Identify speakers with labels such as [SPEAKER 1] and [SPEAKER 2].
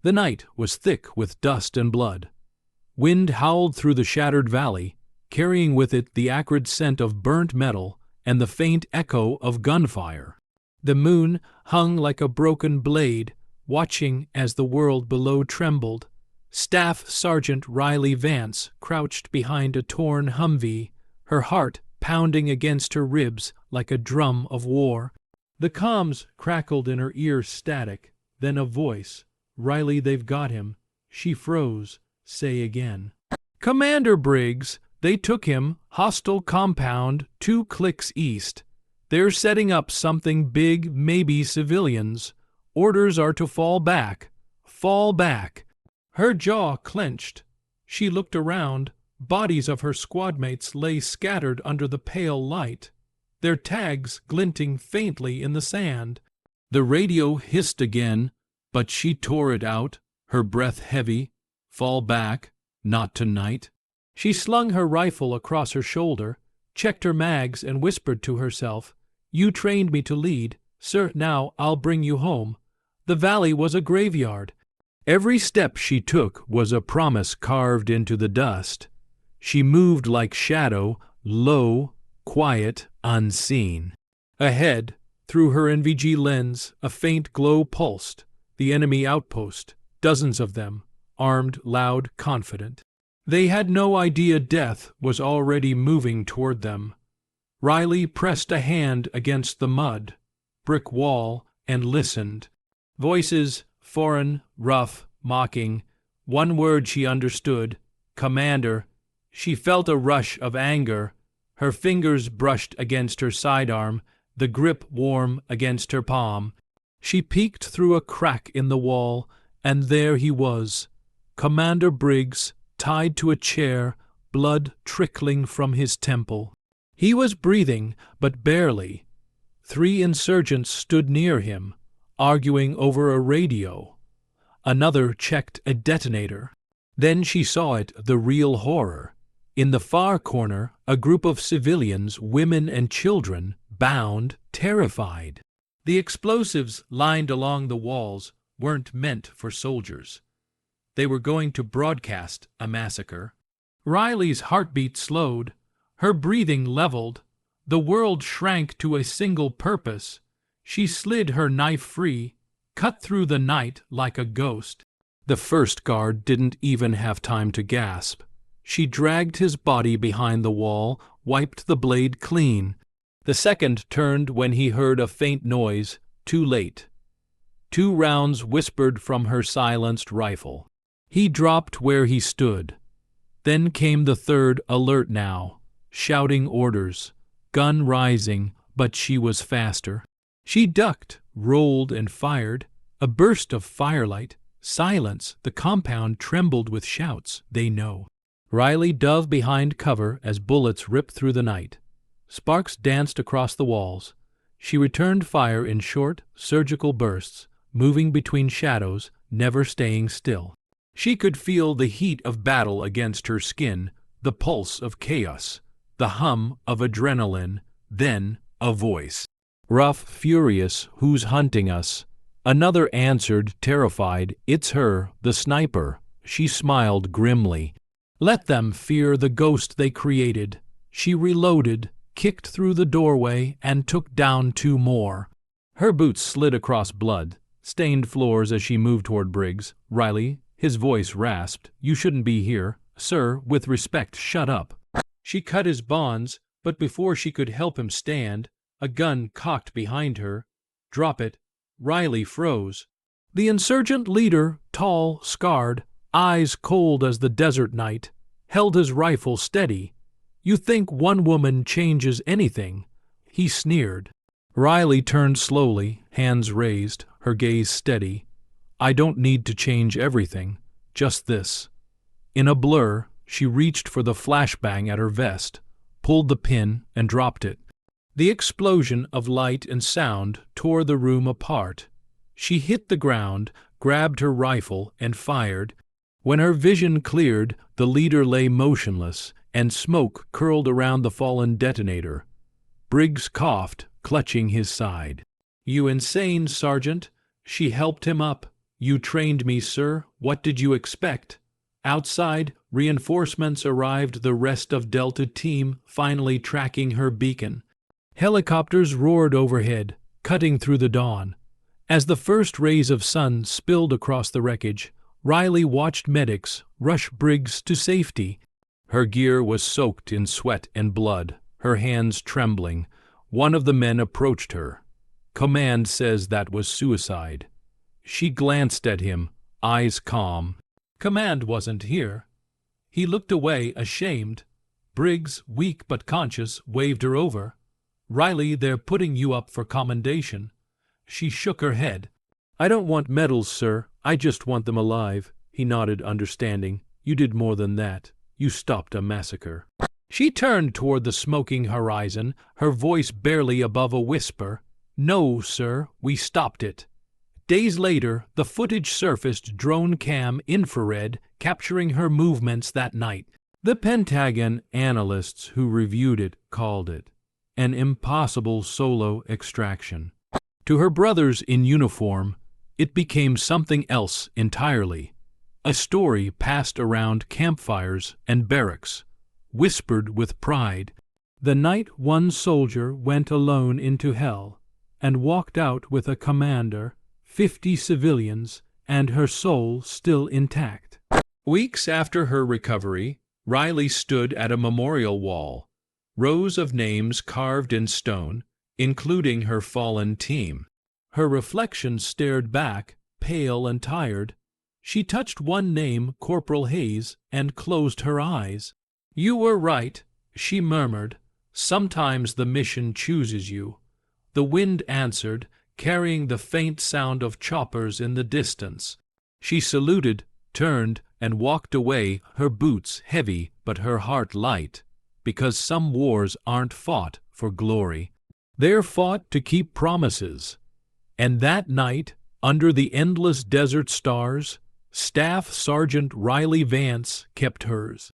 [SPEAKER 1] The night was thick with dust and blood. Wind howled through the shattered valley, carrying with it the acrid scent of burnt metal and the faint echo of gunfire. The moon hung like a broken blade, watching as the world below trembled. Staff Sergeant Riley Vance crouched behind a torn Humvee, her heart pounding against her ribs like a drum of war. The comms crackled in her ear static, then a voice. "Riley, they've got him." She froze. "Say again." "Commander Briggs, they took him, hostile compound, 2 clicks east. They're setting up something big, maybe civilians. Orders are to fall back. Fall back." Her jaw clenched. She looked around. Bodies of her squadmates lay scattered under the pale light, their tags glinting faintly in the sand. The radio hissed again, but she tore it out, her breath heavy. Fall back, not tonight. She slung her rifle across her shoulder, checked her mags, and whispered to herself, "You trained me to lead, sir, now I'll bring you home." The valley was a graveyard. Every step she took was a promise carved into the dust. She moved like shadow, low, quiet, unseen. Ahead, through her NVG lens, a faint glow pulsed. The enemy outpost, dozens of them, armed, loud, confident. They had no idea death was already moving toward them. Riley pressed a hand against the mud, brick wall, and listened. Voices, foreign, rough, mocking. One word she understood, "Commander." She felt a rush of anger. Her fingers brushed against her sidearm, the grip warm against her palm. She peeked through a crack in the wall, and there he was, Commander Briggs, tied to a chair, blood trickling from his temple. He was breathing, but barely. 3 insurgents stood near him, arguing over a radio. Another checked a detonator. Then she saw it, the real horror. In the far corner, a group of civilians, women and children, bound, terrified. The explosives lined along the walls weren't meant for soldiers. They were going to broadcast a massacre. Riley's heartbeat slowed, her breathing leveled. The world shrank to a single purpose. She slid her knife free, cut through the night like a ghost. The first guard didn't even have time to gasp. She dragged his body behind the wall, wiped the blade clean. The second turned when he heard a faint noise, too late. 2 rounds whispered from her silenced rifle. He dropped where he stood. Then came the third, alert now, shouting orders, gun rising, but she was faster. She ducked, rolled, and fired. A burst of firelight, silence, the compound trembled with shouts, they know. Riley dove behind cover as bullets ripped through the night. Sparks danced across the walls. She returned fire in short, surgical bursts, moving between shadows, never staying still. She could feel the heat of battle against her skin, the pulse of chaos, the hum of adrenaline, then a voice. "Rough, furious, who's hunting us?" Another answered, terrified, "It's her, the sniper." She smiled grimly. Let them fear the ghost they created. She reloaded, kicked through the doorway, and took down 2 more. Her boots slid across blood-stained floors as she moved toward Briggs. "Riley," his voice rasped, "you shouldn't be here. Sir, with respect, shut up." She cut his bonds, but before she could help him stand, a gun cocked behind her. "Drop it." Riley froze. The insurgent leader, tall, scarred, eyes cold as the desert night, held his rifle steady. "You think one woman changes anything?" He sneered. Riley turned slowly, hands raised, her gaze steady. "I don't need to change everything, just this." In a blur, she reached for the flashbang at her vest, pulled the pin, and dropped it. The explosion of light and sound tore the room apart. She hit the ground, grabbed her rifle, and fired. When her vision cleared, the leader lay motionless, and smoke curled around the fallen detonator. Briggs coughed, clutching his side. "You insane, Sergeant." She helped him up. "You trained me, sir. What did you expect?" Outside, reinforcements arrived, the rest of Delta Team finally tracking her beacon. Helicopters roared overhead, cutting through the dawn. As the first rays of sun spilled across the wreckage, Riley watched medics rush Briggs to safety. Her gear was soaked in sweat and blood, her hands trembling. One of the men approached her. "Command says that was suicide." She glanced at him, eyes calm. "Command wasn't here." He looked away, ashamed. Briggs, weak but conscious, waved her over. "Riley, they're putting you up for commendation." She shook her head. "I don't want medals, sir. I just want them alive." He nodded, understanding. "You did more than that. You stopped a massacre." She turned toward the smoking horizon, her voice barely above a whisper. "No, sir, we stopped it." Days later, the footage surfaced, drone cam infrared, capturing her movements that night. The Pentagon analysts who reviewed it called it an impossible solo extraction. To her brothers in uniform, it became something else entirely. A story passed around campfires and barracks, whispered with pride. The night one soldier went alone into hell and walked out with a commander, 50 civilians, and her soul still intact. Weeks after her recovery, Riley stood at a memorial wall, rows of names carved in stone, including her fallen team. Her reflection stared back, pale and tired. She touched one name, Corporal Hayes, and closed her eyes. "You were right," she murmured. "Sometimes the mission chooses you." The wind answered, carrying the faint sound of choppers in the distance. She saluted, turned, and walked away, her boots heavy but her heart light, because some wars aren't fought for glory. They're fought to keep promises. And that night, under the endless desert stars, Staff Sergeant Riley Vance kept hers.